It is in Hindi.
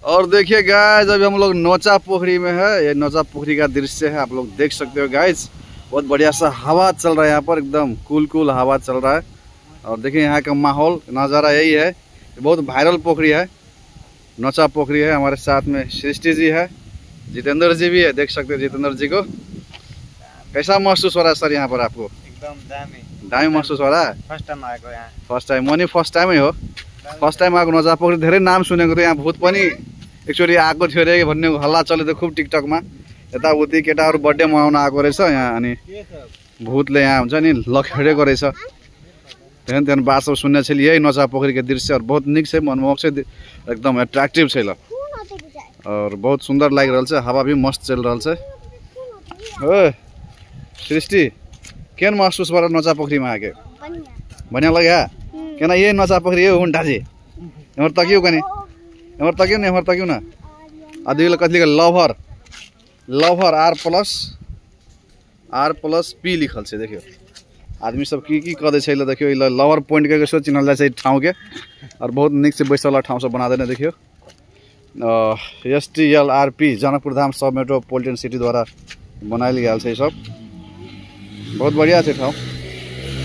और देखिए गाइस, अभी हम लोग नौचा पोखरी में है। ये नौचा पोखरी का दृश्य है, आप लोग देख सकते हो गाइस। बहुत बढ़िया सा हवा चल रहा है यहाँ पर, एकदम कूल हवा चल रहा है। और देखिए यहाँ का माहौल नज़ारा यही है। बहुत वायरल पोखरी है, नौचा पोखरी है। हमारे साथ में सृष्टि जी है, जितेंद्र जी भी है, देख सकते हैं जितेंद्र जी को। कैसा महसूस हो रहा है सर यहाँ पर आपको? एकदम दामी महसूस हो रहा है। फर्स्ट टाइम आएको यहाँ। फर्स्ट टाइम मनी फर्स्ट टाइमै हो। फर्स्ट टाइम आएको नौचा पोखरी, धेरै नाम सुनेको थियो। यहाँ भूत पनि एकचोटि आएको थियो अरे भन्ने हल्ला चलेको थियो खुब टिकटकमा। यताउति केटाहरू बर्थडे मनाउन आएको रहेछ यहाँ, अनि भूतले यहाँ हुन्छ नि लखेडेको रहेछ। त्यहाँदेखि बात सब सुन्ने छलिए यही नौचा पोखरी के दृश्य। और बहुत निक छै, मनमोहक छै, एकदम एट्रैक्टिव छै ल। और बहुत सुंदर लाग रहल छै, हवा भी मस्त चल रहल छै। ओ सृष्टि, केन महसूस भर नौचा पोखरी में आके? बढ़िया लगे केना? ये नौचा पोखरी हो हुंडा जी, एमर तकियो कने, एमर तकियो न, एमर तकियो न। आदि कथी लिखल? लवर, लवर R+P लिखल छै। देखियो आदमी सब की कह दे छै, देखियो लवर पॉइंट के सो चिन्हल जाय छै ठाव के। और बहुत निक से बैसल ठाव सब बना देने। देखियो STLRP जनकपुर धाम सब मेट्रोपोलिटन सिटी द्वारा बनायल गया छै सब। बहुत बढ़िया छै ठाव।